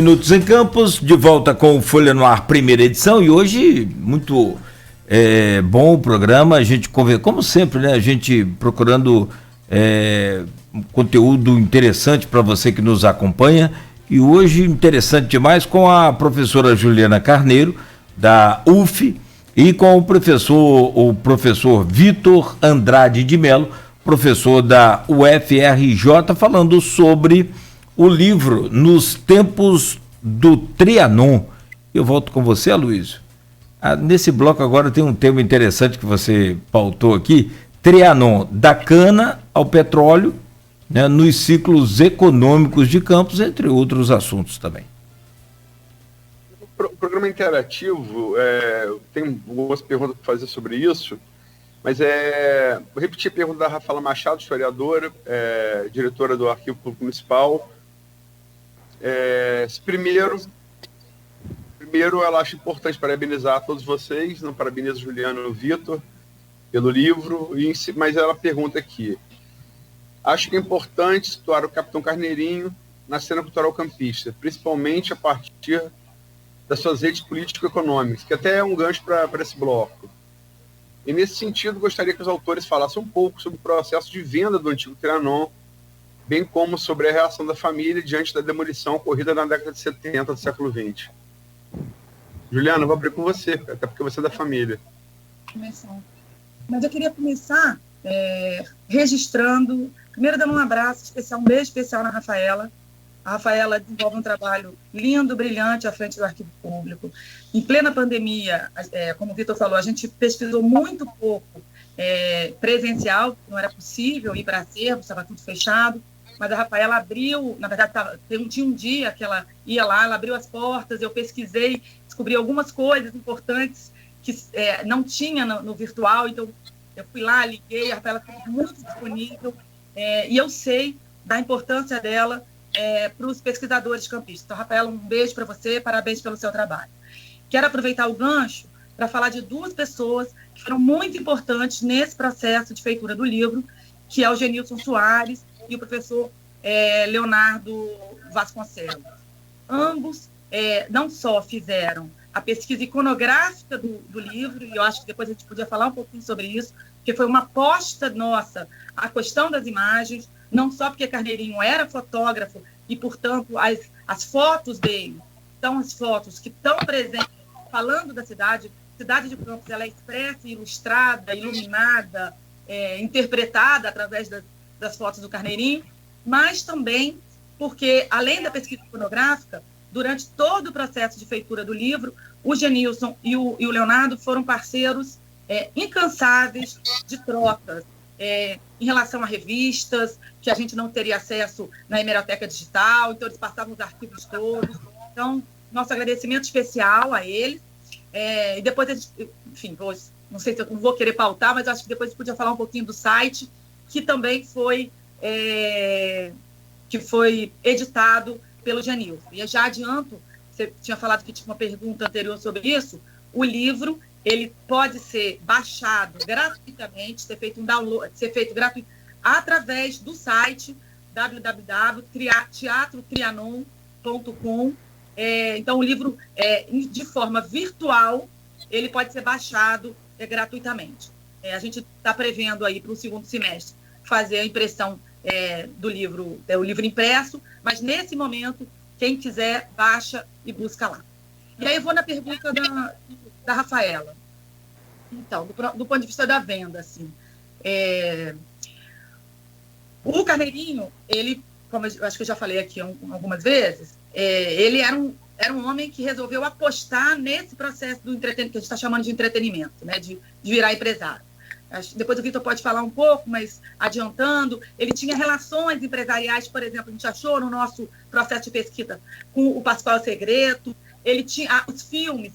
Minutos em Campos, de volta com o Folha no Ar, primeira edição, e hoje muito bom o programa, a gente conversa, como sempre, né, a gente procurando um conteúdo interessante para você que nos acompanha, e hoje interessante demais com a professora Juliana Carneiro, da UF, e com o professor Vitor Andrade de Mello, professor da UFRJ, falando sobre o livro Nos Tempos do Trianon. Eu volto com você, Aloysio. Nesse bloco agora tem um tema interessante que você pautou aqui, Trianon, da cana ao petróleo, né, nos ciclos econômicos de Campos, entre outros assuntos também. O programa interativo, tem algumas perguntas para fazer sobre isso, mas vou repetir a pergunta da Rafaela Machado, historiadora, diretora do Arquivo Público Municipal. Primeiro, ela acha importante parabenizar todos vocês, não parabeniza Juliano e o Vitor pelo livro, mas ela pergunta aqui: acho que é importante situar o Capitão Carneirinho na cena cultural campista, principalmente a partir das suas redes político-econômicas, que até é um gancho para esse bloco. E, nesse sentido, gostaria que os autores falassem um pouco sobre o processo de venda do antigo Trianon, bem como sobre a reação da família diante da demolição ocorrida na década de 70 do século XX. Juliana, eu vou abrir com você, até porque você é da família. Mas eu queria começar registrando, primeiro dando um abraço especial, um beijo especial na Rafaela. A Rafaela desenvolve um trabalho lindo, brilhante à frente do Arquivo Público. Em plena pandemia, como o Vitor falou, a gente pesquisou muito pouco presencial, não era possível ir para acervo, estava tudo fechado, mas a Rafaela abriu, na verdade tinha um dia que ela ia lá, ela abriu as portas, eu pesquisei, descobri algumas coisas importantes que não tinha no virtual, então eu fui lá, liguei, a Rafaela ficou muito disponível, e eu sei da importância dela para os pesquisadores campistas. Então, Rafaela, um beijo para você, parabéns pelo seu trabalho. Quero aproveitar o gancho para falar de duas pessoas que foram muito importantes nesse processo de feitura do livro, que é o Genilson Soares e o professor Leonardo Vasconcelos. Ambos não só fizeram a pesquisa iconográfica do livro, e eu acho que depois a gente podia falar um pouquinho sobre isso, porque foi uma aposta nossa à questão das imagens, não só porque Carneirinho era fotógrafo e, portanto, as fotos dele são as fotos que estão presentes falando da cidade. A cidade de Campos, ela é expressa, ilustrada, iluminada, interpretada através das fotos do Carneirinho, mas também porque, além da pesquisa iconográfica, durante todo o processo de feitura do livro, o Genilson e o Leonardo foram parceiros incansáveis de trocas, em relação a revistas, que a gente não teria acesso na hemeroteca digital, então eles passavam os arquivos todos. Então, nosso agradecimento especial a eles. E depois, enfim, não sei se eu vou querer pautar, mas acho que depois a gente podia falar um pouquinho do site, que também foi editado pelo Genilson. E já adianto, você tinha falado que tinha uma pergunta anterior sobre isso, o livro ele pode ser baixado gratuitamente, ser feito um download, ser feito gratuito através do site www.teatrotrianon.com. Então, o livro, de forma virtual, ele pode ser baixado gratuitamente. A gente está prevendo aí para o segundo semestre fazer a impressão do livro, o livro impresso, mas nesse momento, quem quiser, baixa e busca lá. E aí eu vou na pergunta da Rafaela. Então, do ponto de vista da venda, assim, o Carneirinho, ele, como eu acho que eu já falei aqui algumas vezes, ele era um homem que resolveu apostar nesse processo do entretenimento, que a gente está chamando de entretenimento, né, de virar empresário. Depois o Vitor pode falar um pouco, mas adiantando, ele tinha relações empresariais, por exemplo, a gente achou no nosso processo de pesquisa com o Pascoal Segreto, ele tinha os filmes,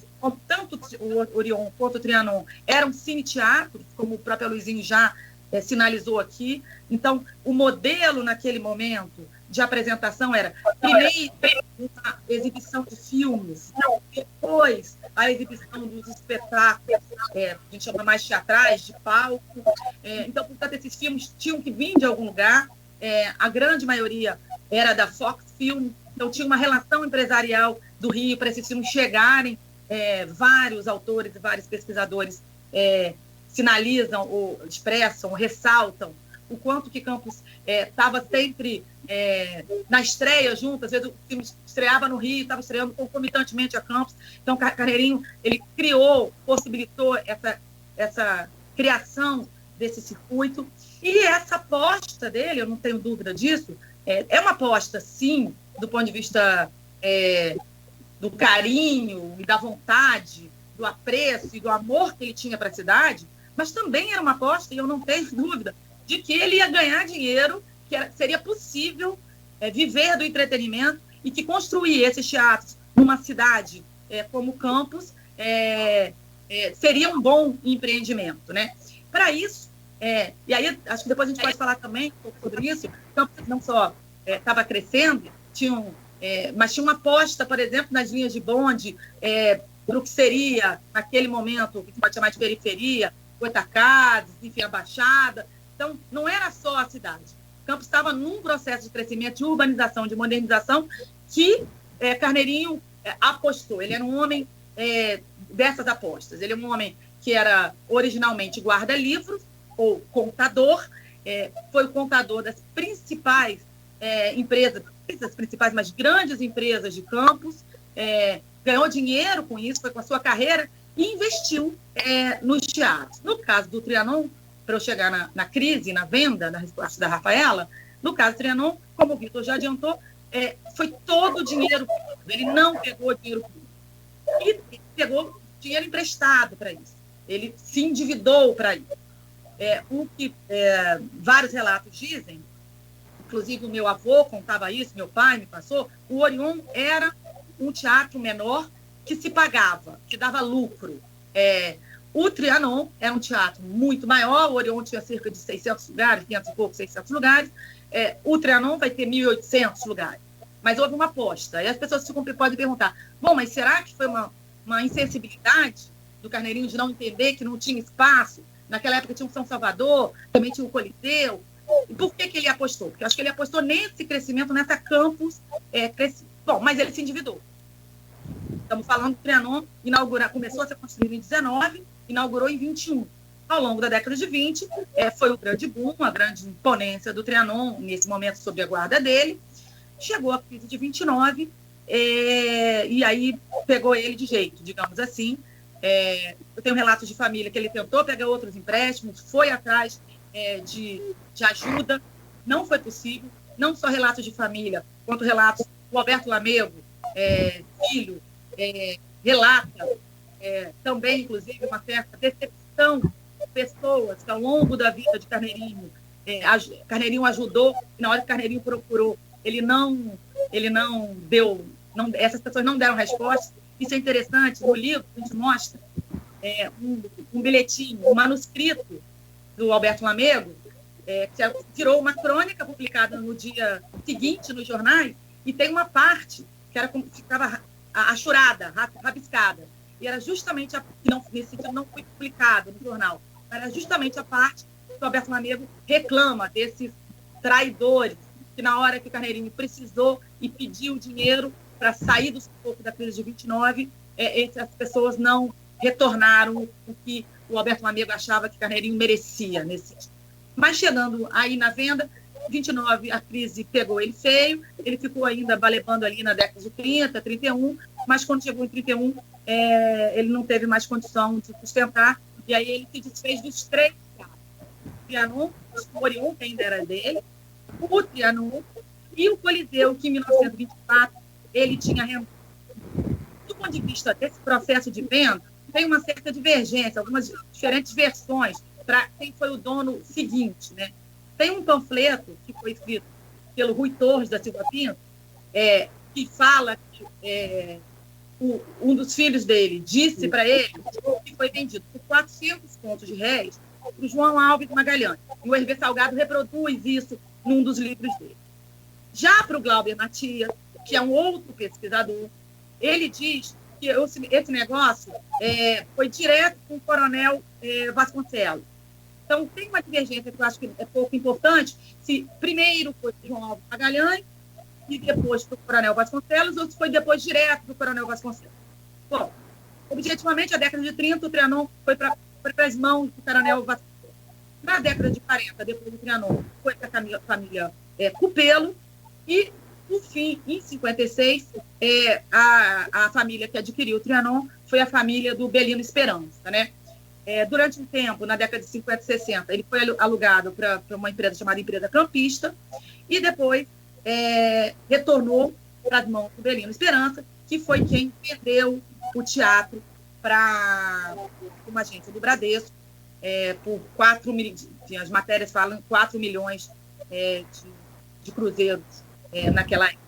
tanto o Orion quanto o Trianon, eram cine-teatros, como o próprio Luizinho já sinalizou aqui. Então, o modelo naquele momento de apresentação era, primeiro, uma exibição de filmes, depois a exibição dos espetáculos, a gente chama mais teatrais, de palco. Então, portanto, esses filmes tinham que vir de algum lugar. A grande maioria era da Fox Film, Então, tinha uma relação empresarial do Rio para esses filmes chegarem. Vários autores e vários pesquisadores sinalizam, ou expressam, ou ressaltam o quanto que Campos estava sempre na estreia junto. Às vezes o filme estreava no Rio, estava estreando concomitantemente a Campos. Então, Carneirinho, ele possibilitou essa criação desse circuito. E essa aposta dele, eu não tenho dúvida disso, é uma aposta, sim, do ponto de vista do carinho e da vontade, do apreço e do amor que ele tinha para a cidade, mas também era uma aposta, e eu não tenho dúvida, de que ele ia ganhar dinheiro, que seria possível viver do entretenimento e que construir esses teatros numa cidade como Campos seria um bom empreendimento, né? Para isso, e aí acho que depois a gente pode falar também um pouco sobre isso. Campos não só estava crescendo, mas tinha uma aposta, por exemplo, nas linhas de bonde, para o que seria, naquele momento, o que pode chamar de periferia, Goitacazes, enfim, a Baixada. Então, não era só a cidade. Campos estava num processo de crescimento, de urbanização, de modernização, que Carneirinho apostou. Ele era um homem dessas apostas. Ele é um homem que era originalmente guarda-livros, ou contador, foi o contador das principais empresas, das principais, mas grandes empresas de Campos, ganhou dinheiro com isso, foi com a sua carreira, e investiu nos teatros. No caso do Trianon, para eu chegar na crise, na venda, na resposta da Rafaela, no caso do Trianon, como o Vitor já adiantou, foi todo o dinheiro público. Ele não pegou dinheiro público. E pegou dinheiro emprestado para isso. Ele se endividou para isso. O que vários relatos dizem, inclusive o meu avô contava isso, meu pai me passou, o Orion era um teatro menor que se pagava, que dava lucro. O Trianon era um teatro muito maior, o Orion tinha cerca de 600 lugares, 500 e pouco, 600 lugares, o Trianon vai ter 1.800 lugares. Mas houve uma aposta. E as pessoas podem perguntar, bom, mas será que foi uma insensibilidade do Carneirinho de não entender que não tinha espaço? Naquela época tinha o São Salvador, também tinha o Coliseu. E por que ele apostou? Porque eu acho que ele apostou nesse crescimento, nessa Campus. Bom, mas ele se endividou. Estamos falando do Trianon, começou a ser construído em 19, inaugurou em 21. Ao longo da década de 20, foi o grande boom, a grande imponência do Trianon, nesse momento sob a guarda dele. Chegou a crise de 29, e aí pegou ele de jeito, digamos assim. Eu tenho relatos de família que ele tentou pegar outros empréstimos, foi atrás de ajuda, não foi possível. Não só relatos de família, quanto relatos do Alberto Lamego, filho, relata também, inclusive, uma certa decepção de pessoas que, ao longo da vida de Carneirinho, Carneirinho ajudou, e na hora que Carneirinho procurou, ele não deu, essas pessoas não deram resposta. Isso é interessante. No livro, a gente mostra um bilhetinho, um manuscrito do Alberto Lamego, que virou uma crônica publicada no dia seguinte nos jornais, e tem uma parte que ficava achurada, rabiscada, e era justamente nesse sentido não foi publicada no jornal, era justamente a parte que o Alberto Lamego reclama desses traidores, que na hora que o Carneirinho precisou e pediu dinheiro para sair do sufoco da crise de 29, essas pessoas não retornaram o que o Alberto Lamego achava que Carneirinho merecia nesse sentido. Mas chegando aí na venda, 29, a crise pegou ele feio, ele ficou ainda balebando ali na década de 30, 31, mas quando chegou em 31, ele não teve mais condição de sustentar, e aí ele se desfez dos 3 teatros. O Trianon, o Orion, que ainda era dele, o Trianon e o Coliseu, que em 1924 ele tinha rendido. Do ponto de vista desse processo de venda, tem uma certa divergência, algumas diferentes versões para quem foi o dono seguinte, né? Tem um panfleto que foi escrito pelo Rui Torres da Silva Pinto, que fala que um dos filhos dele disse para ele que foi vendido por 400 contos de réis para o João Alves Magalhães. E o Hervé Salgado reproduz isso num dos livros dele. Já para o Glauber Matias, que é um outro pesquisador, ele diz que esse negócio foi direto com o coronel Vasconcelos. Então, tem uma divergência que eu acho que é pouco importante, se primeiro foi João Alves Magalhães e depois para o Coronel Vasconcelos, ou se foi depois direto do Coronel Vasconcelos. Bom, objetivamente, a década de 30, o Trianon foi para as mãos do Coronel Vasconcelos. Na década de 40, depois do Trianon, foi para a família Cupelo, e, no fim, em 56, a família que adquiriu o Trianon foi a família do Belino Esperança, né? Durante um tempo, na década de 50 e 60, ele foi alugado para uma empresa chamada Empresa Campista, e depois retornou para as mãos do Belino Esperança, que foi quem vendeu o teatro para uma agência do Bradesco, por 4 milhões, as matérias falam 4 milhões de cruzeiros naquela época.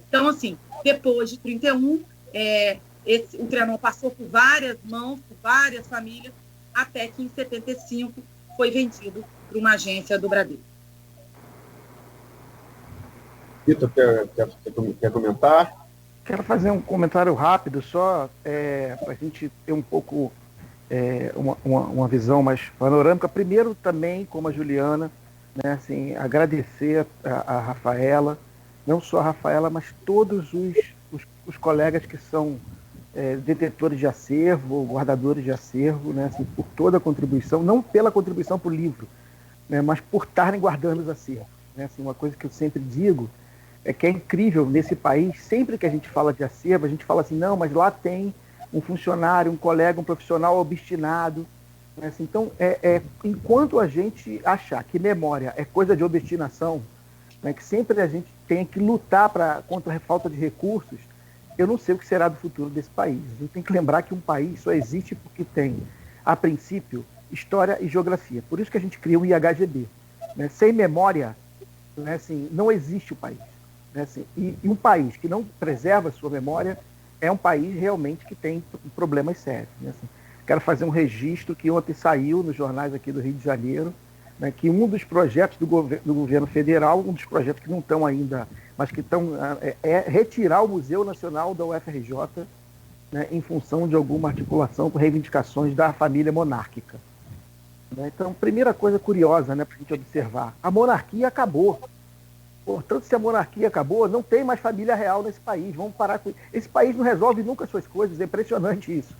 Então, assim, depois de 31, o Trianon passou por várias mãos, por várias famílias, até que em 75 foi vendido para uma agência do Bradesco. Vitor, quer comentar? Quero fazer um comentário rápido, só para a gente ter um pouco uma visão mais panorâmica. Primeiro, também, como a Juliana, né, assim, agradecer a Rafaela, não só a Rafaela, mas todos os colegas que são detentores de acervo, guardadores de acervo, né, assim, por toda a contribuição, não pela contribuição para o livro, né, mas por estarem guardando os acervos. Né, assim, uma coisa que eu sempre digo é que é incrível nesse país, sempre que a gente fala de acervo, a gente fala assim, não, mas lá tem um funcionário, um colega, um profissional obstinado. Né? Então, enquanto a gente achar que memória é coisa de obstinação, né, que sempre a gente tem que lutar contra a falta de recursos, eu não sei o que será do futuro desse país. A gente tem que lembrar que um país só existe porque tem, a princípio, história e geografia. Por isso que a gente cria o IHGB. Né? Sem memória, né, assim, não existe o país. Né? Assim, e um país que não preserva a sua memória é um país realmente que tem problemas sérios. Né? Assim, quero fazer um registro que ontem saiu nos jornais aqui do Rio de Janeiro, né, que um dos projetos do governo federal, um dos projetos que não estão ainda, mas que estão, retirar o Museu Nacional da UFRJ, né, em função de alguma articulação com reivindicações da família monárquica. Né? Então, primeira coisa curiosa, né, para a gente observar, a monarquia acabou. Portanto, se a monarquia acabou, não tem mais família real nesse país. Vamos parar com isso. Esse país não resolve nunca suas coisas, é impressionante isso.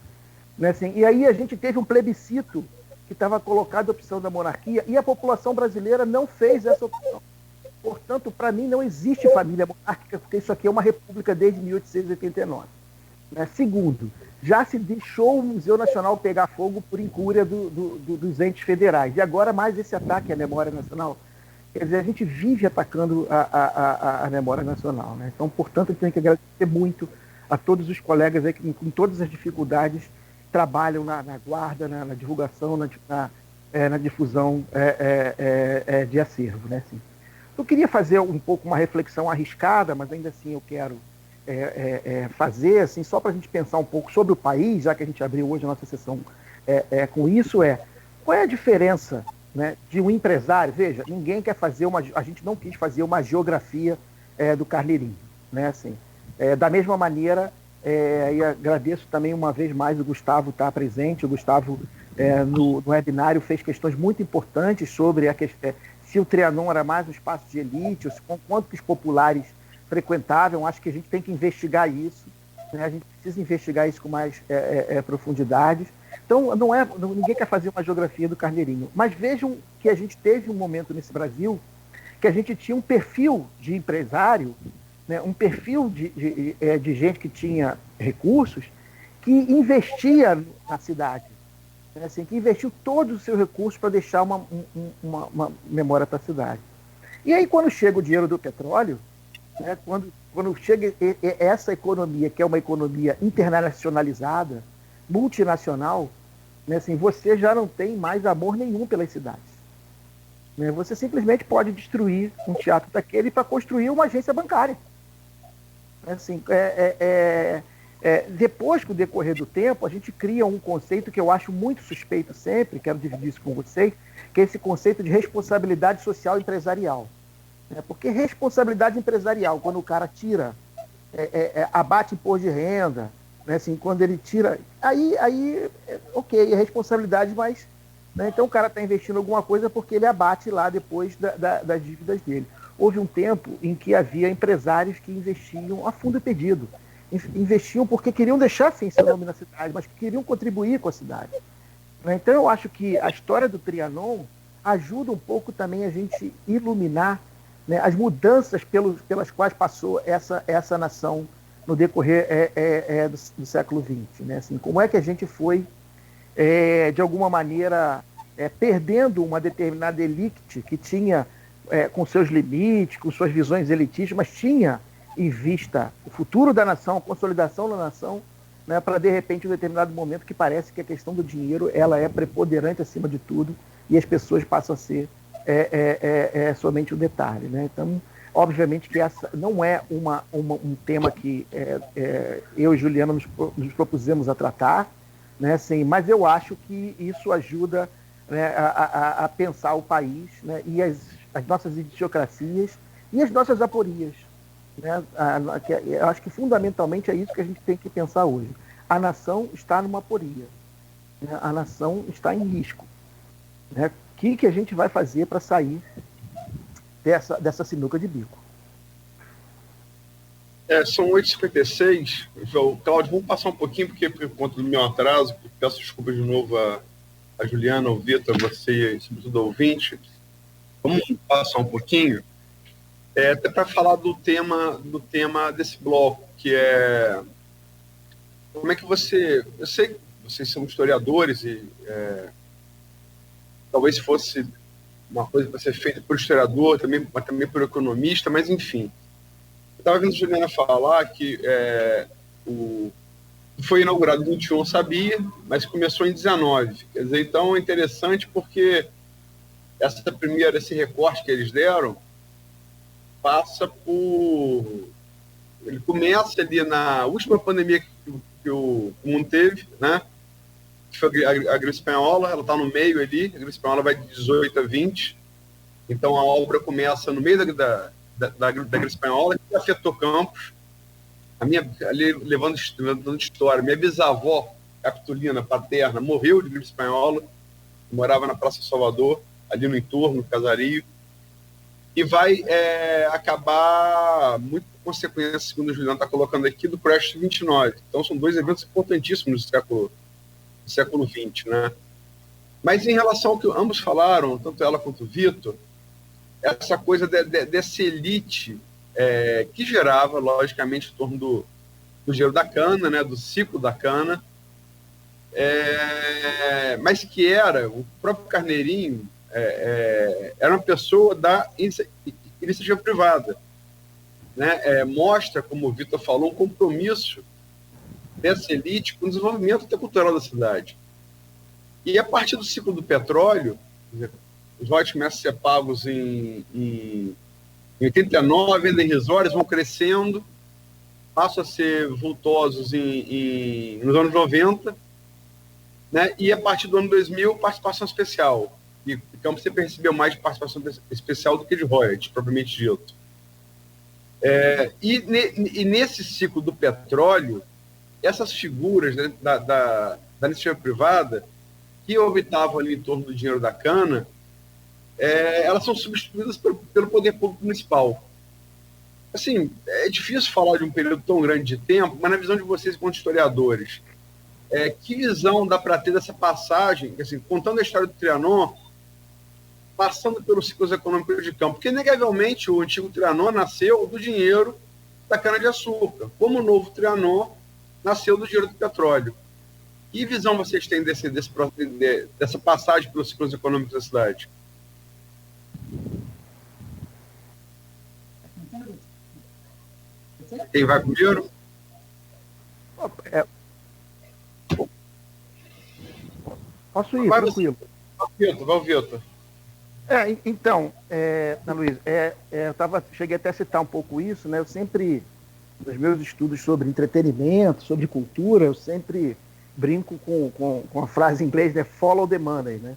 Né, assim, e aí a gente teve um plebiscito que estava colocado a opção da monarquia e a população brasileira não fez essa opção. Portanto, para mim, não existe família monárquica, porque isso aqui é uma república desde 1889. Né? Segundo, já se deixou o Museu Nacional pegar fogo por incúria dos entes federais. E agora mais esse ataque à memória nacional. Quer dizer, a gente vive atacando a memória nacional. Né? Então, portanto, eu tenho que agradecer muito a todos os colegas aí que, com todas as dificuldades, trabalham na guarda, na divulgação, na difusão de acervo. Né? Assim, eu queria fazer um pouco uma reflexão arriscada, mas ainda assim eu quero fazer, assim, só para a gente pensar um pouco sobre o país, já que a gente abriu hoje a nossa sessão com isso, qual é a diferença, né, de um empresário? Veja, ninguém quer fazer a gente não quis fazer uma geografia do Carneirinho. Né? Assim, da mesma maneira, e agradeço também uma vez mais o Gustavo estar presente. O Gustavo, no webinário, fez questões muito importantes sobre a questão, se o Trianon era mais um espaço de elite, ou quanto que os populares frequentavam. Acho que a gente tem que investigar isso. Né? A gente precisa investigar isso com mais profundidade. Então, ninguém quer fazer uma geografia do Carneirinho. Mas vejam que a gente teve um momento nesse Brasil que a gente tinha um perfil de empresário, né, um perfil de gente que tinha recursos, que investia na cidade, né, assim, que investiu todos os seus recursos para deixar uma memória para a cidade. E aí, quando chega o dinheiro do petróleo, né, quando chega essa economia, que é uma economia internacionalizada, multinacional, né, assim, você já não tem mais amor nenhum pelas cidades. Né, você simplesmente pode destruir um teatro daquele para construir uma agência bancária. Assim, depois, com o decorrer do tempo, a gente cria um conceito que eu acho muito suspeito sempre, quero dividir isso com vocês, que é esse conceito de responsabilidade social empresarial. Porque responsabilidade empresarial, quando o cara tira, abate imposto de renda, né, assim, quando ele tira, aí ok, é responsabilidade, mas... Né, então o cara está investindo alguma coisa porque ele abate lá depois das dívidas dele. houve um tempo em que havia empresários que investiam a fundo perdido. Investiam porque queriam deixar sim seu nome na cidade, mas queriam contribuir com a cidade. Então eu acho que a história do Trianon ajuda um pouco também a gente iluminar, né, as mudanças pelas quais passou essa nação no decorrer do século XX. Né? Assim, como é que a gente foi, de alguma maneira, perdendo uma determinada elite que tinha, com seus limites, com suas visões elitistas, mas tinha em vista o futuro da nação, a consolidação da nação, né, para, de repente, em um determinado momento que parece que a questão do dinheiro ela é preponderante acima de tudo e as pessoas passam a ser somente um detalhe. Né? Então, obviamente que essa não é um tema que eu e Juliana nos propusemos a tratar, né, assim, mas eu acho que isso ajuda, né, a pensar o país, né, e as nossas idiosincrasias e as nossas aporias. Né? Eu acho que fundamentalmente é isso que a gente tem que pensar hoje. A nação está numa aporia, né? A nação está em risco. Né? O que a gente vai fazer para sair dessa sinuca de bico? São 8h56. Cláudio, vamos passar um pouquinho, porque por conta do meu atraso, peço desculpas de novo a Juliana, ao Vitor, a você e sobretudo ao ouvinte. Vamos passar um pouquinho, até para falar do tema desse bloco, que é como é que você... Eu sei que vocês são historiadores e talvez fosse uma coisa para ser feita por historiador, mas também por economista, mas enfim. Eu estava vendo a Juliana falar que foi inaugurado em 21, sabia, mas começou em 19. Quer dizer, então é interessante porque esse recorte que eles deram passa por... Ele começa ali na última pandemia que o mundo teve, né? Que foi a gripe espanhola, ela está no meio ali, a gripe espanhola vai de 18 a 20, então a obra começa no meio da gripe espanhola, que afetou Campos. Ali, levando história, minha bisavó, Capitolina, paterna, morreu de gripe espanhola, morava na Praça Salvador, ali no entorno, no Casario, e vai acabar, muito por consequência, segundo o Juliano está colocando aqui, do Crash 29. Então são dois eventos importantíssimos do século XX, né? Mas em relação ao que ambos falaram, tanto ela quanto o Vitor, essa coisa dessa elite que gerava, logicamente, em torno do dinheiro da cana, né, do ciclo da cana, mas que era, o próprio Carneirinho, era uma pessoa da iniciativa privada. Né? Mostra, como o Vitor falou, um compromisso dessa elite com o desenvolvimento até cultural da cidade. E a partir do ciclo do petróleo, os royalties começam a ser pagos em 89, ainda irrisórios, vão crescendo, passam a ser vultosos nos anos 90, né? E a partir do ano 2000, participação especial. E Campos sempre recebeu mais de participação especial do que de royalties, propriamente dito. E nesse ciclo do petróleo, essas figuras, né, da iniciativa privada, que orbitavam ali em torno do dinheiro da cana, elas são substituídas pelo poder público municipal. Assim, é difícil falar de um período tão grande de tempo, mas na visão de vocês, enquanto historiadores, que visão dá para ter dessa passagem, assim, contando a história do Trianon, passando pelos ciclos econômicos de Campos? Porque, inegavelmente, o antigo Trianon nasceu do dinheiro da cana-de-açúcar, como o novo Trianon nasceu do dinheiro do petróleo. Que visão vocês têm dessa passagem pelos ciclos econômicos da cidade? Quem vai primeiro? Posso ir, tranquilo. Vai o Vitor. Então, Ana Luísa, cheguei até a citar um pouco isso, né? Eu sempre, nos meus estudos sobre entretenimento, sobre cultura, eu sempre brinco com a frase em inglês, né? Follow the money, né?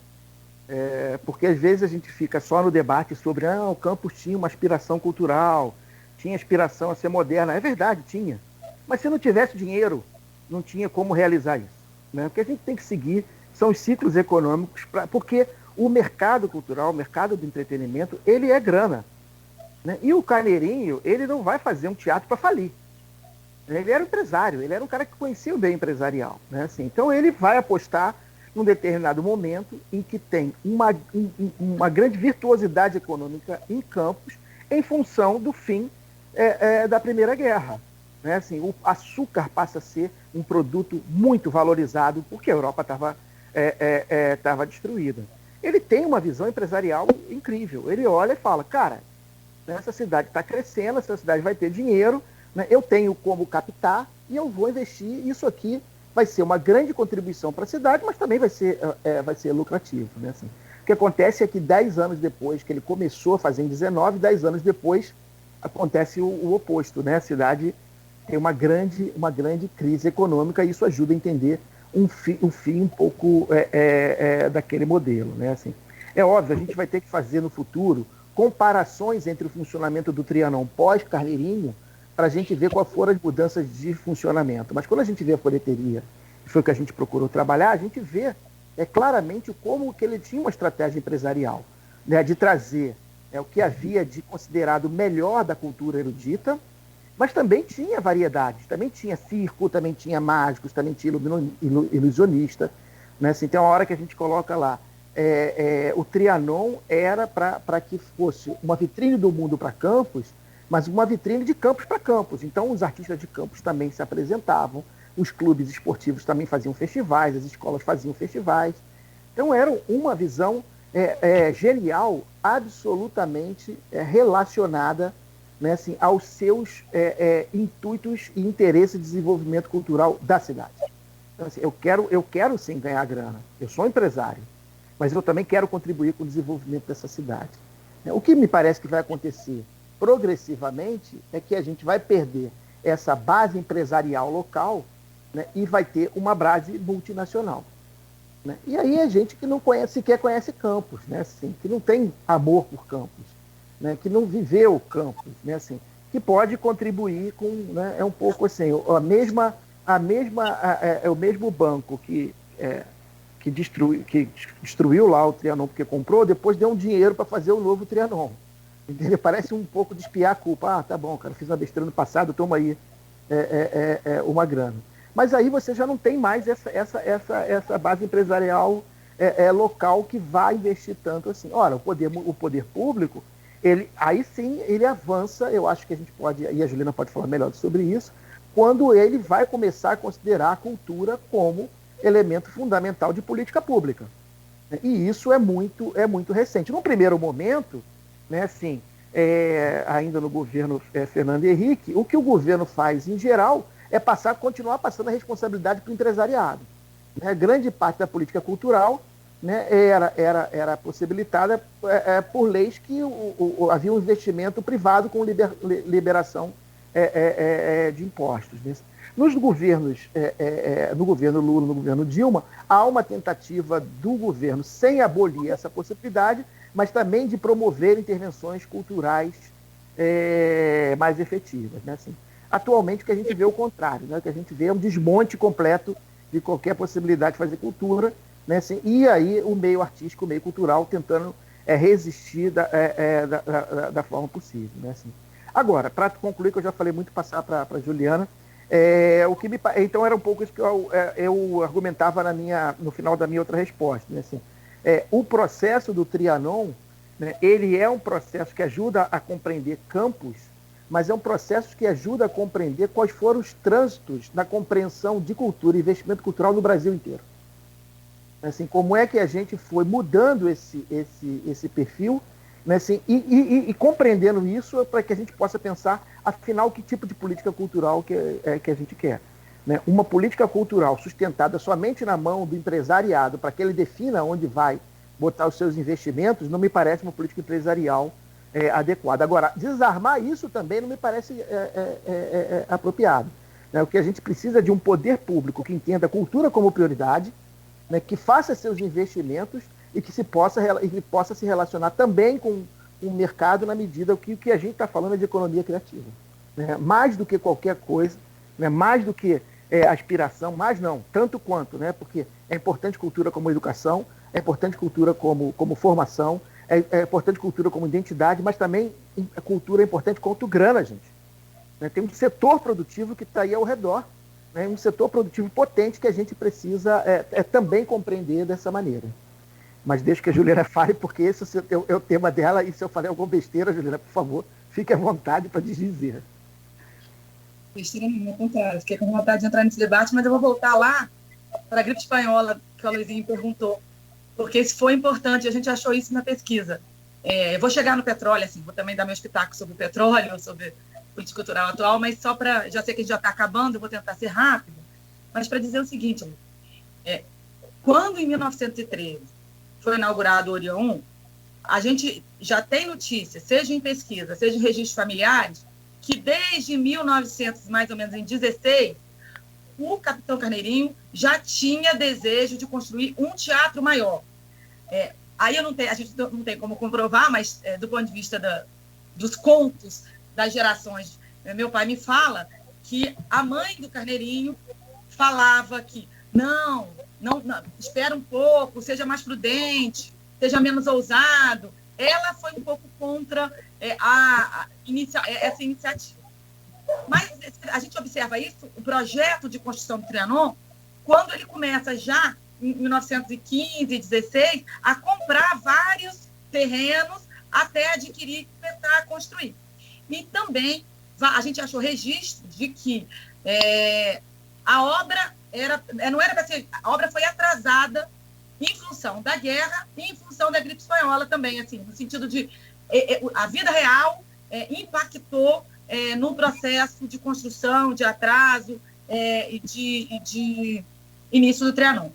Porque às vezes a gente fica só no debate sobre o Campos tinha uma aspiração cultural, tinha aspiração a ser moderna. É verdade, tinha. Mas se não tivesse dinheiro, não tinha como realizar isso. Né? O que a gente tem que seguir são os ciclos econômicos, porque o mercado cultural, o mercado do entretenimento, ele é grana. né? E o Carneirinho, ele não vai fazer um teatro para falir. Ele era um empresário, ele era um cara que conhecia o bem empresarial, né? Assim, então ele vai apostar num determinado momento em que tem uma grande virtuosidade econômica em Campos em função do fim da Primeira Guerra. Né? Assim, o açúcar passa a ser um produto muito valorizado porque a Europa estava destruída. Ele tem uma visão empresarial incrível. Ele olha e fala, cara, essa cidade está crescendo, essa cidade vai ter dinheiro, né? Eu tenho como captar e eu vou investir. Isso aqui vai ser uma grande contribuição para a cidade, mas também vai ser lucrativo. Né? Assim, o que acontece é que 10 anos depois, que ele começou a fazer em 19, 10 anos depois, acontece o oposto. Né? A cidade tem uma grande crise econômica e isso ajuda a entender um fim um pouco daquele modelo. Né? Assim, é óbvio, a gente vai ter que fazer no futuro comparações entre o funcionamento do Trianon pós-Carneirinho para a gente ver quais foram as mudanças de funcionamento. Mas quando a gente vê a folheteria, que foi o que a gente procurou trabalhar, a gente vê claramente como que ele tinha uma estratégia empresarial, né, de trazer o que havia de considerado melhor da cultura erudita, mas também tinha variedades, também tinha circo, também tinha mágicos, também tinha ilusionista. Né? Assim, tem uma hora que a gente coloca lá, o Trianon era para que fosse uma vitrine do mundo para Campos, mas uma vitrine de Campos para Campos. Então, os artistas de Campos também se apresentavam, os clubes esportivos também faziam festivais, as escolas faziam festivais. Então, era uma visão genial, absolutamente relacionada, né, assim, aos seus intuitos e interesses de desenvolvimento cultural da cidade. Então, assim, eu quero sim ganhar grana, eu sou empresário, mas eu também quero contribuir com o desenvolvimento dessa cidade. O que me parece que vai acontecer progressivamente é que a gente vai perder essa base empresarial local, né, e vai ter uma base multinacional. Né? E aí a gente que não sequer conhece Campos, né, assim, que não tem amor por Campos, né, que não viveu Campos, né, assim, que pode contribuir com, né, um pouco assim, o mesmo banco que destruiu lá o Trianon porque comprou, depois deu um dinheiro para fazer o novo Trianon. Entendeu? Parece um pouco de espiar a culpa. Ah, tá bom, cara, fiz uma besteira no passado, toma aí uma grana. Mas aí você já não tem mais essa base empresarial local que vai investir tanto assim. Ora, o poder público, aí sim ele avança, eu acho que a gente pode, e a Juliana pode falar melhor sobre isso, quando ele vai começar a considerar a cultura como elemento fundamental de política pública. E isso é muito recente. No primeiro momento, né, assim, ainda no governo Fernando Henrique, o que o governo faz, em geral, é continuar passando a responsabilidade para o empresariado. Né? Grande parte da política cultural, né, era possibilitada por leis que havia um investimento privado com liberação de impostos. Né? Nos governos, no governo Lula, no governo Dilma, há uma tentativa do governo, sem abolir essa possibilidade, mas também de promover intervenções culturais mais efetivas. Né? Assim, atualmente, o que a gente vê é o contrário, né? O que a gente vê é um desmonte completo de qualquer possibilidade de fazer cultura, né? Assim, e aí o meio artístico, o meio cultural, tentando resistir da forma possível. Né? Assim, agora, para concluir, que eu já falei muito, passar para a Juliana, então era um pouco isso que eu argumentava no final da minha outra resposta. Né? Assim, o processo do Trianon, né, ele é um processo que ajuda a compreender Campos, mas é um processo que ajuda a compreender quais foram os trânsitos na compreensão de cultura e investimento cultural no Brasil inteiro. Assim, como é que a gente foi mudando esse perfil, né, assim, e compreendendo isso para que a gente possa pensar, afinal, que tipo de política cultural que a gente quer. Né? Uma política cultural sustentada somente na mão do empresariado para que ele defina onde vai botar os seus investimentos, não me parece uma política empresarial adequada. Agora, desarmar isso também não me parece apropriado. Né? O que a gente precisa é de um poder público que entenda a cultura como prioridade, né, que faça seus investimentos e que possa se relacionar também com o mercado na medida que o que a gente está falando é de economia criativa. Né? Mais do que qualquer coisa, né? Mais do que aspiração, mais não, tanto quanto, né? Porque é importante cultura como educação, é importante cultura como formação, é importante cultura como identidade, mas também a cultura é importante quanto grana, gente. Né? Tem um setor produtivo que está aí ao redor, né? Um setor produtivo potente que a gente precisa também compreender dessa maneira. Mas deixa que a Juliana fale, porque esse é o tema dela, e se eu falei alguma besteira, Juliana, por favor, fique à vontade para dizer. Besteira nenhuma, ao contrário. Fiquei com vontade de entrar nesse debate, mas eu vou voltar lá para a gripe espanhola, que a Luizinha perguntou, porque isso foi importante, a gente achou isso na pesquisa. Eu vou chegar no petróleo, assim, vou também dar meu espetáculo sobre o petróleo, sobre política cultural atual, mas só para, já sei que a gente já está acabando, eu vou tentar ser rápido, mas para dizer o seguinte, quando em 1913 foi inaugurado o Orion 1, a gente já tem notícia, seja em pesquisa, seja em registros familiares, que desde 1900, mais ou menos em 16, o Capitão Carneirinho já tinha desejo de construir um teatro maior. Aí a gente não tem como comprovar, mas do ponto de vista dos contos das gerações, meu pai me fala que a mãe do Carneirinho falava que não, espera um pouco, seja mais prudente, seja menos ousado. Ela foi um pouco contra essa iniciativa. Mas a gente observa isso, o projeto de construção do Trianon, quando ele começa já em 1915, 16, a comprar vários terrenos até adquirir e começar a construir. E também a gente achou registro de que a obra não era para ser, a obra foi atrasada em função da guerra e em função da gripe espanhola também, assim, no sentido de a vida real impactou no processo de construção, de atraso e de início do Trianon.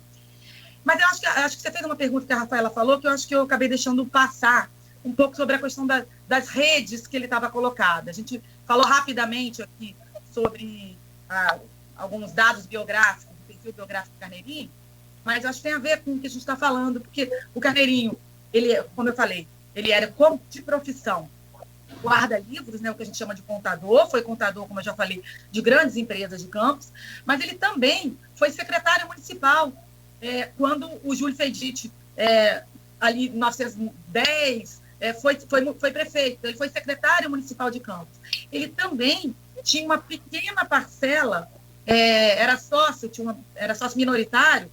Mas eu acho que você fez uma pergunta que a Rafaela falou, que eu acho que eu acabei deixando passar um pouco sobre a questão das redes que ele estava colocado. A gente falou rapidamente aqui sobre alguns dados biográficos, do perfil biográfico do Carneirinho, mas eu acho que tem a ver com o que a gente está falando, porque o Carneirinho, ele, como eu falei, ele era de profissão guarda-livros, né, o que a gente chama de contador, foi contador, como eu já falei, de grandes empresas de Campos, mas ele também foi secretário municipal, quando o Júlio Feidit, ali em 1910, foi prefeito, ele foi secretário municipal de Campos. Ele também tinha uma pequena parcela, era sócio minoritário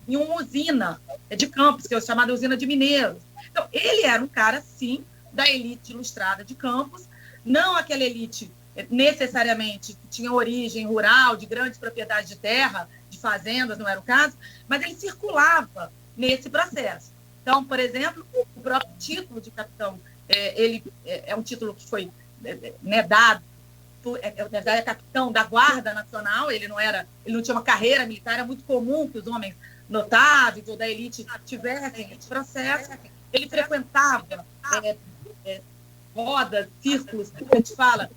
em uma usina de Campos, que é chamada usina de Mineiros. Então, ele era um cara, sim, da elite ilustrada de Campos, não aquela elite necessariamente que tinha origem rural, de grandes propriedades de terra, de fazendas, não era o caso, mas ele circulava nesse processo. Então, por exemplo, o próprio título de capitão, ele é um título que foi dado, é capitão da Guarda Nacional, ele não tinha uma carreira militar, era muito comum que os homens notáveis ou da elite tivessem esse processo. Ele frequentava rodas, círculos, a gente fala,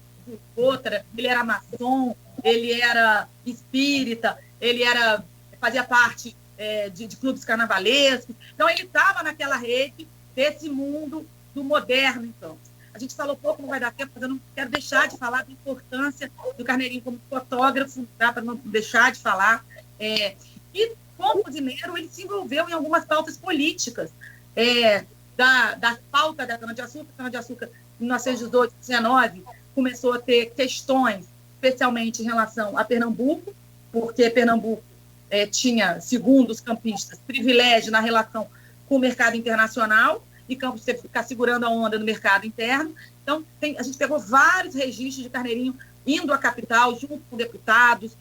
ele era maçom, ele era espírita, ele fazia parte de clubes carnavalescos. Então, ele estava naquela rede desse mundo do moderno, então. A gente falou pouco, não vai dar tempo, mas eu não quero deixar de falar da importância do Carneirinho como fotógrafo, dá para não deixar de falar. E, como cozinheiro, ele se envolveu em algumas pautas políticas, da pauta da cana-de-açúcar. A cana-de-açúcar, em 1918, 19, começou a ter questões, especialmente em relação a Pernambuco, porque Pernambuco tinha, segundo os campistas, privilégio na relação com o mercado internacional, e Campos teve que ficar segurando a onda no mercado interno. Então, a gente pegou vários registros de Carneirinho indo à capital, junto com deputados,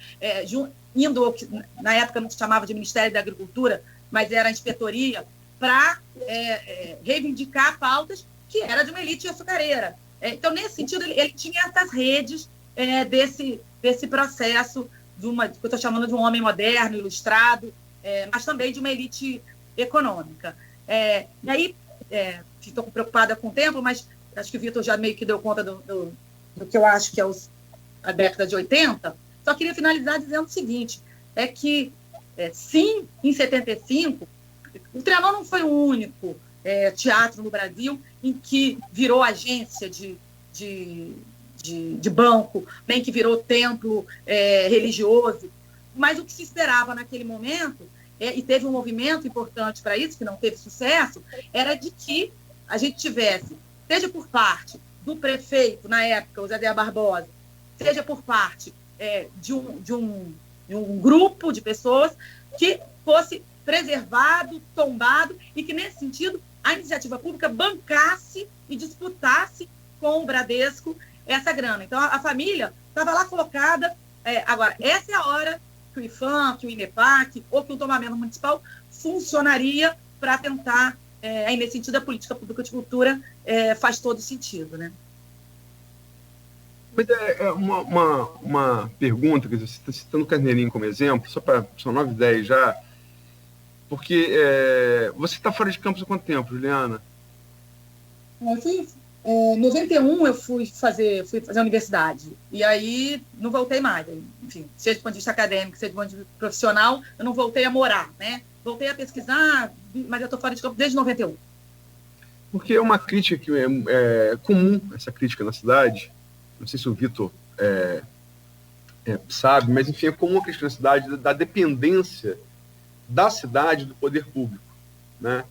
indo, na época não se chamava de Ministério da Agricultura, mas era a inspetoria, para reivindicar pautas que era de uma elite açucareira. Então, nesse sentido, ele tinha essas redes desse processo que eu estou chamando de um homem moderno, ilustrado, mas também de uma elite econômica. E aí, estou preocupada com o tempo, mas acho que o Vitor já meio que deu conta do que eu acho que é a década de 80. Só queria finalizar dizendo o seguinte, que, sim, em 75, o Trianon não foi o único teatro no Brasil em que virou agência de banco, nem que virou templo religioso, mas o que se esperava naquele momento, e teve um movimento importante para isso, que não teve sucesso, era de que a gente tivesse, seja por parte do prefeito, na época, o Zé Barbosa, seja por parte de um grupo de pessoas que fosse preservado, tombado, e que, nesse sentido, a iniciativa pública bancasse e disputasse com o Bradesco essa grana. Então, a família estava lá colocada. Agora, essa é a hora que o IFAM, que o INEPAC ou que o tombamento municipal funcionaria para tentar, aí nesse sentido, a política pública de cultura faz todo sentido, né? Mas uma pergunta, quer dizer, você está citando o Carneirinho como exemplo, são 9h10 já, porque você está fora de campus há quanto tempo, Juliana? Em 91 eu fui fazer a universidade, e aí não voltei mais. Enfim, seja do ponto de vista acadêmico, seja do ponto de vista profissional, eu não voltei a morar, né? Voltei a pesquisar, mas eu estou fora de campus desde 91. Porque é uma crítica que é comum, essa crítica na cidade. Não sei se o Vitor sabe, mas, enfim, é comum a crítica na cidade da dependência da cidade do poder público, né?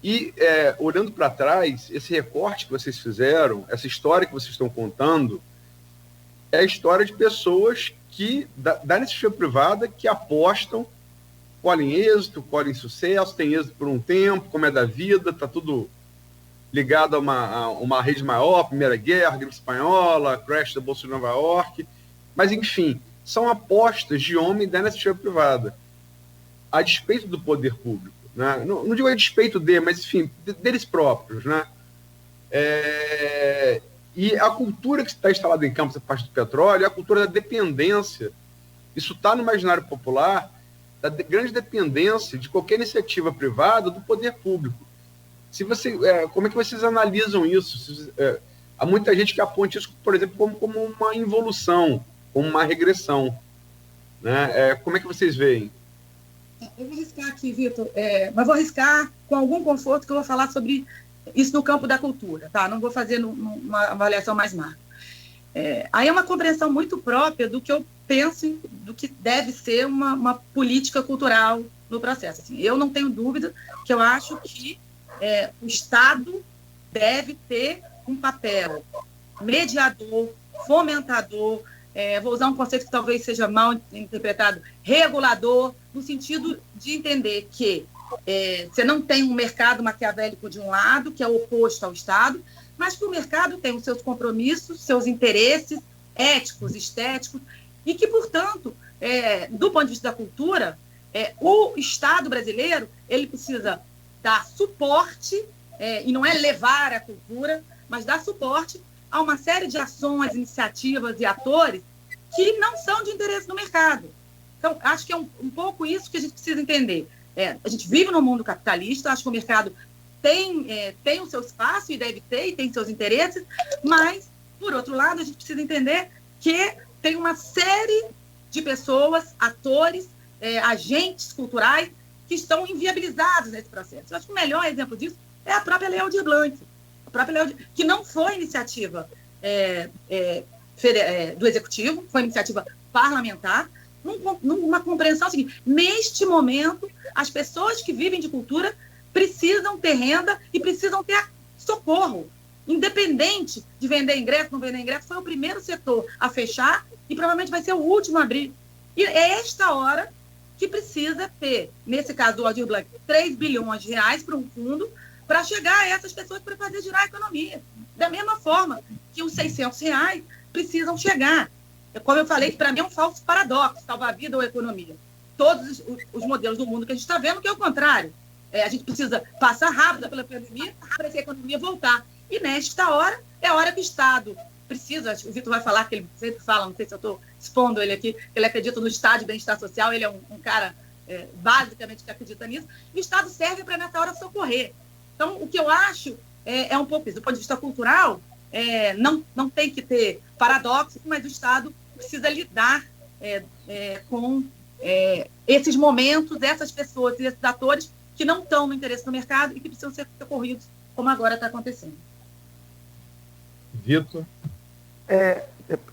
E, olhando para trás, esse recorte que vocês fizeram, essa história que vocês estão contando, é a história de pessoas da iniciativa privada que apostam, colhem êxito, colhem sucesso, tem êxito por um tempo, como é da vida, está tudo ligado a uma rede maior, Primeira Guerra, Gripe Espanhola, crash da Bolsa de Nova York, mas, enfim, são apostas de homem da iniciativa privada, a despeito do poder público, né? Não digo a despeito mas, enfim, deles próprios, né? E a cultura que está instalada em Campos, a parte do petróleo, é a cultura da dependência. Isso está no imaginário popular, da grande dependência de qualquer iniciativa privada do poder público. Como é que vocês analisam isso? Há muita gente que aponta isso, por exemplo, como uma involução, como uma regressão, né? Como é que vocês veem? Eu vou arriscar aqui, Vitor, mas vou arriscar com algum conforto que eu vou falar sobre isso no campo da cultura, tá? Não vou fazer uma avaliação mais macro. Aí é uma compreensão muito própria do que eu penso do que deve ser uma política cultural no processo. Assim, eu não tenho dúvida que eu acho que o Estado deve ter um papel mediador, fomentador, vou usar um conceito que talvez seja mal interpretado, regulador, no sentido de entender que você não tem um mercado maquiavélico de um lado, que é oposto ao Estado, mas que o mercado tem os seus compromissos, seus interesses éticos, estéticos, e que, portanto, do ponto de vista da cultura, o Estado brasileiro ele precisa dar suporte, e não é levar a cultura, mas dar suporte a uma série de ações, iniciativas e atores que não são de interesse do mercado. Então, acho que é um pouco isso que a gente precisa entender. A gente vive num mundo capitalista, acho que o mercado tem o seu espaço e deve ter, e tem seus interesses, mas, por outro lado, a gente precisa entender que tem uma série de pessoas, atores, agentes culturais que estão inviabilizados nesse processo. Eu acho que o melhor exemplo disso é a própria Lei Aldir Blanc, que não foi iniciativa do Executivo, foi iniciativa parlamentar, numa compreensão seguinte: neste momento, as pessoas que vivem de cultura precisam ter renda e precisam ter socorro, independente de vender ingresso, não vender ingresso. Foi o primeiro setor a fechar e provavelmente vai ser o último a abrir. E é esta hora que precisa ter, nesse caso do Aldir Blanc, 3 bilhões de reais para um fundo para chegar a essas pessoas para fazer girar a economia. Da mesma forma que os 600 reais precisam chegar. Como eu falei, que para mim é um falso paradoxo, salvar a vida ou a economia. Todos os modelos do mundo que a gente está vendo, que é o contrário. A gente precisa passar rápido pela pandemia para essa economia voltar. E nesta hora, é a hora que o Estado precisa, o Vitor vai falar, que ele sempre fala, não sei se eu estou expondo ele aqui, que ele acredita no Estado de bem-estar social, ele é um cara basicamente que acredita nisso, e o Estado serve para nessa hora socorrer. Então, o que eu acho é um pouco isso. Do ponto de vista cultural, não tem que ter paradoxo, mas o Estado precisa lidar com esses momentos, essas pessoas e esses atores que não estão no interesse do mercado e que precisam ser socorridos, como agora está acontecendo. Vitor?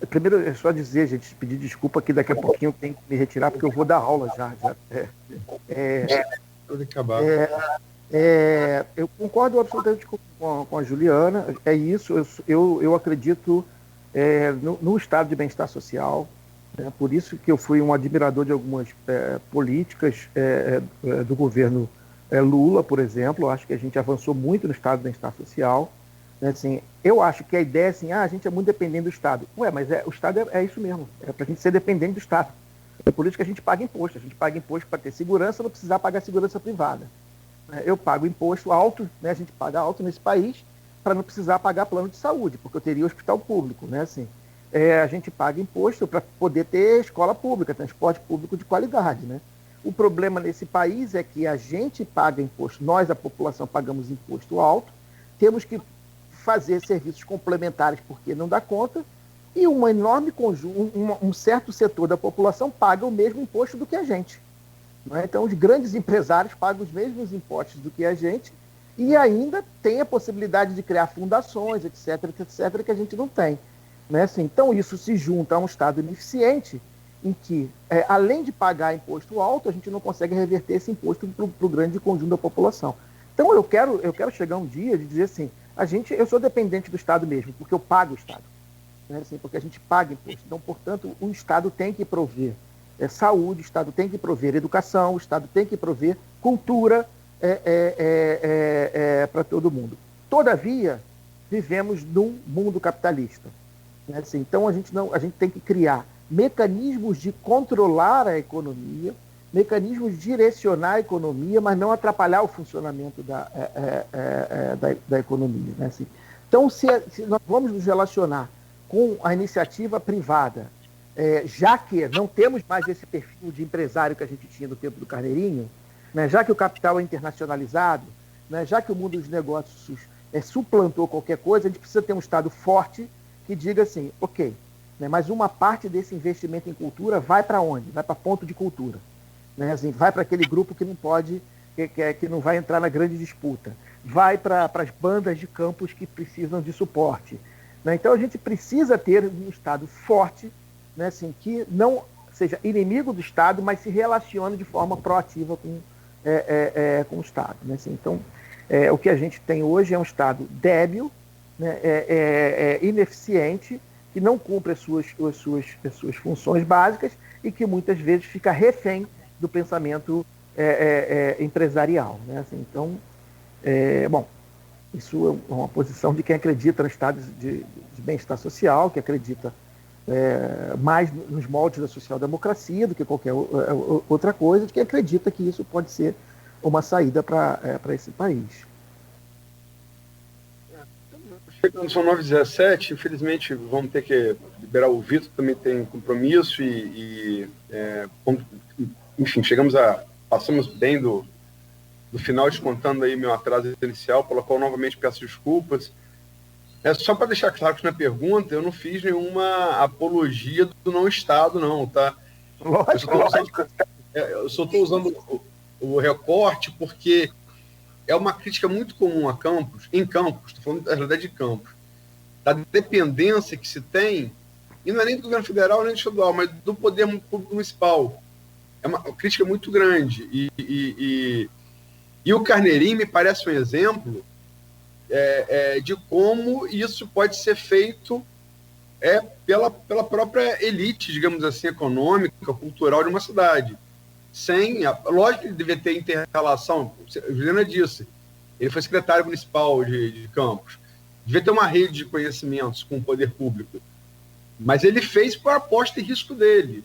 Primeiro, é só dizer, gente, pedir desculpa que daqui a pouquinho eu tenho que me retirar, porque eu vou dar aula já. Tudo acabar. Eu concordo absolutamente com com a Juliana, é isso, eu acredito no estado de bem-estar social, né? Por isso que eu fui um admirador de algumas políticas do governo Lula, por exemplo. Eu acho que a gente avançou muito no estado de bem-estar social, né? Assim, eu acho que a ideia é assim, a gente é muito dependente do Estado. Ué, mas o Estado é isso mesmo, é para a gente ser dependente do Estado. É por isso que a gente paga imposto para ter segurança, não precisar pagar segurança privada. Eu pago imposto alto, né? A gente paga alto nesse país para não precisar pagar plano de saúde, porque eu teria hospital público, né? Assim, a gente paga imposto para poder ter escola pública, transporte público de qualidade, né? O problema nesse país é que a gente paga imposto, nós, a população, pagamos imposto alto, temos que fazer serviços complementares porque não dá conta, e um enorme conjunto, um certo setor da população paga o mesmo imposto do que a gente. Não é? Então, os grandes empresários pagam os mesmos impostos do que a gente e ainda tem a possibilidade de criar fundações, etc., que a gente não tem. Né? Assim, então, isso se junta a um Estado ineficiente em que, além de pagar imposto alto, a gente não consegue reverter esse imposto para o grande conjunto da população. Então, eu quero chegar um dia de dizer assim, eu sou dependente do Estado mesmo, porque eu pago o Estado. Né? Assim, porque a gente paga imposto. Então, portanto, o Estado tem que prover saúde, o Estado tem que prover educação, o Estado tem que prover cultura para todo mundo. Todavia, vivemos num mundo capitalista. Né? Assim, então, a gente tem que criar mecanismos de controlar a economia, mecanismos de direcionar a economia, mas não atrapalhar o funcionamento da economia. Né? Assim, então, se nós vamos nos relacionar com a iniciativa privada, já que não temos mais esse perfil de empresário que a gente tinha no tempo do Carneirinho, né, já que o capital é internacionalizado, né, já que o mundo dos negócios suplantou qualquer coisa, a gente precisa ter um Estado forte que diga assim, ok, né, mas uma parte desse investimento em cultura vai para onde? Vai para ponto de cultura. Né, assim, vai para aquele grupo que não pode, que não vai entrar na grande disputa. Vai para as bandas de campos que precisam de suporte. Né, então a gente precisa ter um Estado forte, né, assim, que não seja inimigo do Estado, mas se relacione de forma proativa com o Estado. Né, assim, então, o que a gente tem hoje é um Estado débil, né, ineficiente, que não cumpre as suas funções básicas e que muitas vezes fica refém do pensamento empresarial. Né, assim, então, bom, isso é uma posição de quem acredita no estado de bem-estar social, que acredita mais nos moldes da social-democracia do que qualquer outra coisa, de quem acredita que isso pode ser uma saída para esse país. Chegando, são 9h17, infelizmente vamos ter que liberar o Vitor, também tem compromisso enfim, passamos bem do final, descontando aí meu atraso inicial, pelo qual novamente peço desculpas. Só para deixar claro que na pergunta eu não fiz nenhuma apologia do não-Estado, não, tá? Eu só estou usando o recorte porque é uma crítica muito comum em Campos, estou falando da realidade de Campos, da dependência que se tem, e não é nem do governo federal nem do estadual, mas do poder público municipal. É uma crítica muito grande. E o Carneirinho me parece um exemplo de como isso pode ser feito pela própria elite, digamos assim, econômica, cultural de uma cidade. Lógico que ele devia ter inter-relação, a Juliana disse, ele foi secretário municipal de Campos, devia ter uma rede de conhecimentos com o poder público, mas ele fez por aposta e risco dele.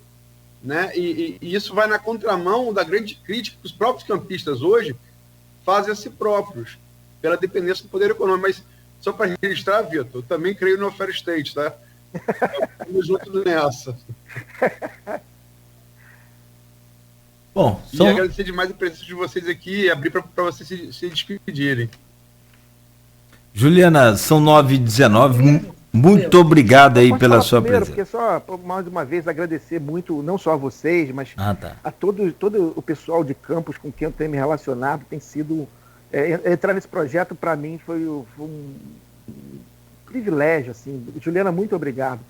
Né? E isso vai na contramão da grande crítica que os próprios campistas hoje fazem a si próprios, pela dependência do poder econômico. Mas, só para registrar, Vitor, eu também creio no fair state, tá? Estamos juntos nessa. Bom, E agradecer demais a presença de vocês aqui e abrir para vocês se despedirem. Juliana, são 9h19. Muito obrigado aí pela sua presença. Porque só, mais uma vez, agradecer muito, não só a vocês, mas a todo o pessoal de Campos com quem eu tenho me relacionado. Tem sido... entrar nesse projeto, para mim, foi um privilégio. Assim. Juliana, muito obrigado.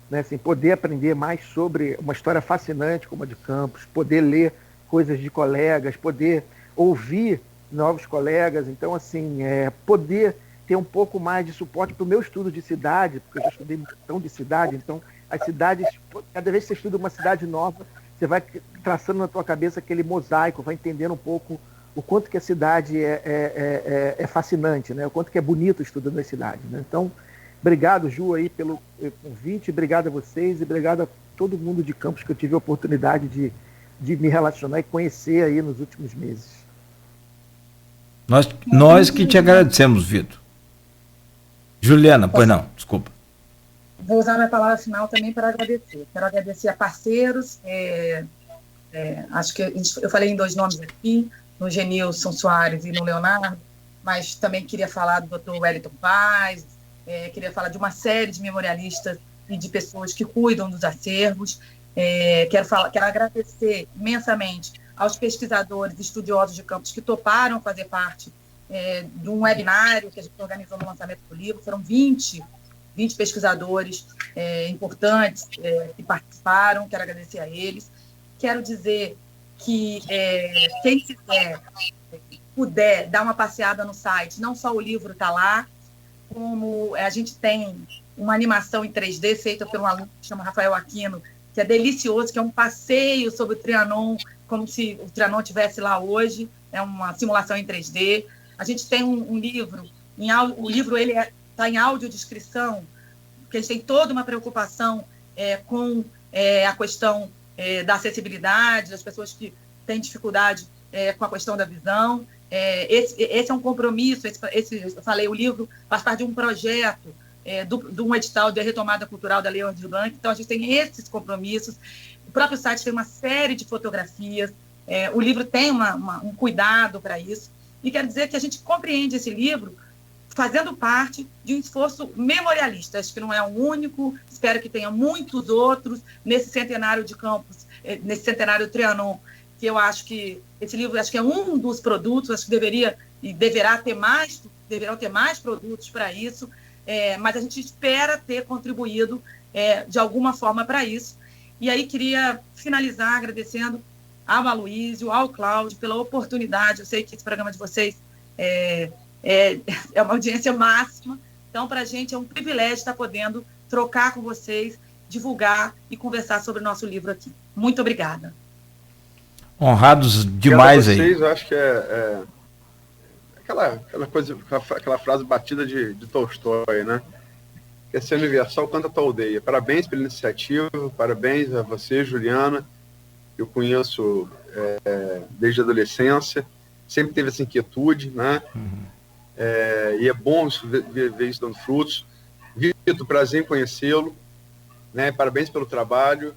Né, assim, poder aprender mais sobre uma história fascinante como a de Campos, poder ler coisas de colegas, poder ouvir novos colegas. Então, assim, poder ter um pouco mais de suporte para o meu estudo de cidade, porque eu já estudei tão de cidade, então as cidades, cada vez que você estuda uma cidade nova, você vai traçando na tua cabeça aquele mosaico, vai entendendo um pouco o quanto que a cidade é fascinante, né? O quanto que é bonito estudando a cidade, né? Então, obrigado, Ju, aí pelo convite, obrigado a vocês e obrigado a todo mundo de Campos que eu tive a oportunidade de me relacionar e conhecer aí nos últimos meses. Nós que te agradecemos, Vitor. Juliana, pois não, desculpa. Vou usar minha palavra final também para agradecer. Quero agradecer a parceiros, acho que eu falei em 2 nomes aqui, no Genilson Soares e no Leonardo, mas também queria falar do Dr. Wellington Paz, queria falar de uma série de memorialistas e de pessoas que cuidam dos acervos. Quero agradecer imensamente aos pesquisadores, estudiosos de Campos que toparam fazer parte de um webinário que a gente organizou no lançamento do livro. Foram 20 pesquisadores importantes que participaram, quero agradecer a eles. Quero dizer que quem puder dar uma passeada no site, não só o livro está lá, como a gente tem uma animação em 3D feita por um aluno que chama Rafael Aquino, que é delicioso, que é um passeio sobre o Trianon, como se o Trianon estivesse lá hoje, é uma simulação em 3D. A gente tem um livro, o livro está em audiodescrição, porque a gente tem toda uma preocupação com a questão da acessibilidade, das pessoas que têm dificuldade com a questão da visão. Esse é um compromisso, eu falei, o livro faz parte de um projeto, de um edital de retomada cultural da Lei Aldir Blanc, então a gente tem esses compromissos. O próprio site tem uma série de fotografias, o livro tem um cuidado para isso, e quero dizer que a gente compreende esse livro fazendo parte de um esforço memorialista. Acho que não é o único, espero que tenha muitos outros nesse centenário de Campos, nesse centenário do Trianon, que eu acho que esse livro acho que é um dos produtos, acho que deverão ter mais produtos para isso, mas a gente espera ter contribuído de alguma forma para isso. E aí queria finalizar agradecendo ao Aloysio, ao Cláudio, pela oportunidade. Eu sei que esse programa de vocês é uma audiência máxima, então para a gente é um privilégio estar podendo trocar com vocês, divulgar e conversar sobre o nosso livro aqui. Muito obrigada. Honrados demais aí. Eu acho que aquela frase batida de Tolstói, né? Quer ser universal, canta a tua aldeia. Parabéns pela iniciativa, parabéns a você, Juliana. Eu conheço desde a adolescência, sempre teve essa inquietude, né? E é bom ver isso dando frutos. Vitor, prazer em conhecê-lo, né? Parabéns pelo trabalho.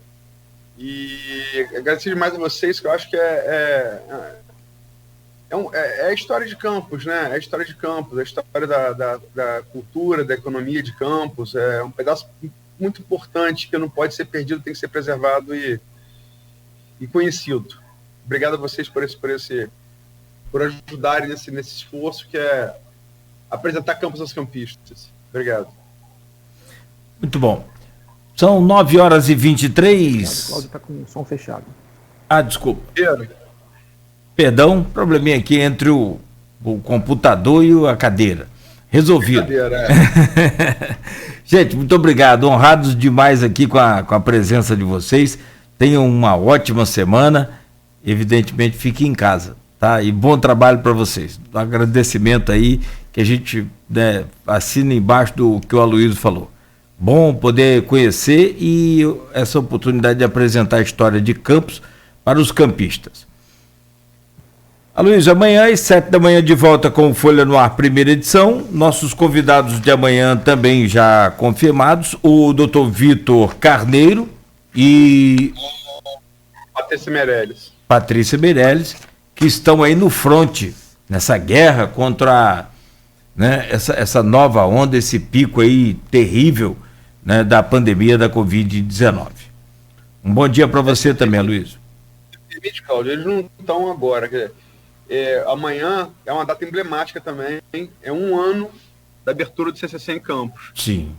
E agradecer demais a vocês, que eu acho que é a história de Campos, né? É a história de Campos, a história da cultura, da economia de Campos. É um pedaço muito importante que não pode ser perdido, tem que ser preservado e conhecido. Obrigado a vocês por ajudarem nesse esforço que é apresentar Campos aos campistas. Obrigado. Muito bom. São 9h23. O Cláudio está com o som fechado. Desculpa. Perdão, probleminha aqui entre o computador e a cadeira. Resolvido. Gente, muito obrigado. Honrados demais aqui com a presença de vocês. Tenham uma ótima semana. Evidentemente, fiquem em casa, tá? E bom trabalho para vocês. Um agradecimento aí, que a gente assina embaixo do que o Aloysio falou. Bom poder conhecer e essa oportunidade de apresentar a história de Campos para os campistas. Aloysio, amanhã às 7h de volta com o Folha no Ar, primeira edição. Nossos convidados de amanhã também já confirmados, o Dr. Vitor Carneiro e Patrícia Meirelles, que estão aí no fronte, nessa guerra contra essa nova onda, esse pico aí terrível, né, da pandemia da Covid-19. Um bom dia para você também, Aloysio. Permite, Cláudio, eles não estão agora. Quer dizer, amanhã é uma data emblemática também, é 1 ano da abertura do CCC em Campos. Sim.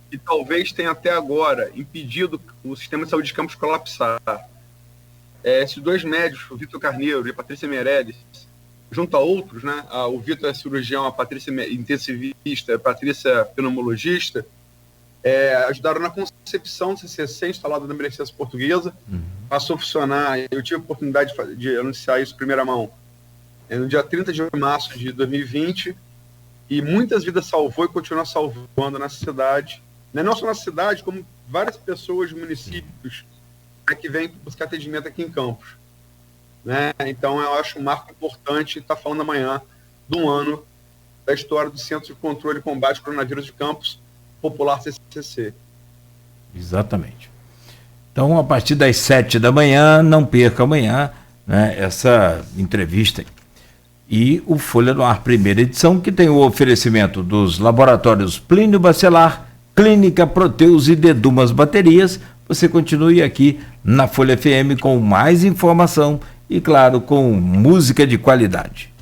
E talvez tenha até agora impedido o sistema de saúde de Campos colapsar. Esses 2 médicos, o Vitor Carneiro e a Patrícia Meirelles, junto a outros, né? O Vitor é cirurgião, a Patrícia é intensivista, a Patrícia é pneumologista, ajudaram na concepção do CCC instalado na Beneficência Portuguesa. Passou a funcionar, eu tive a oportunidade de anunciar isso em primeira mão no dia 30 de março de 2020, e muitas vidas salvou e continua salvando na cidade, não só na cidade, como várias pessoas de municípios que vêm buscar atendimento aqui em Campos. Né? Então eu acho um marco importante estar falando amanhã de um ano da história do Centro de Controle e Combate ao Coronavírus de Campos, popular CCC. Exatamente. Então, a partir das 7 da manhã, não perca amanhã, né, essa entrevista. E o Folha no Ar, primeira edição, que tem o oferecimento dos laboratórios Plínio Bacelar, Clínica Proteus e Dedumas Baterias. Você continue aqui na Folha FM com mais informação e, claro, com música de qualidade.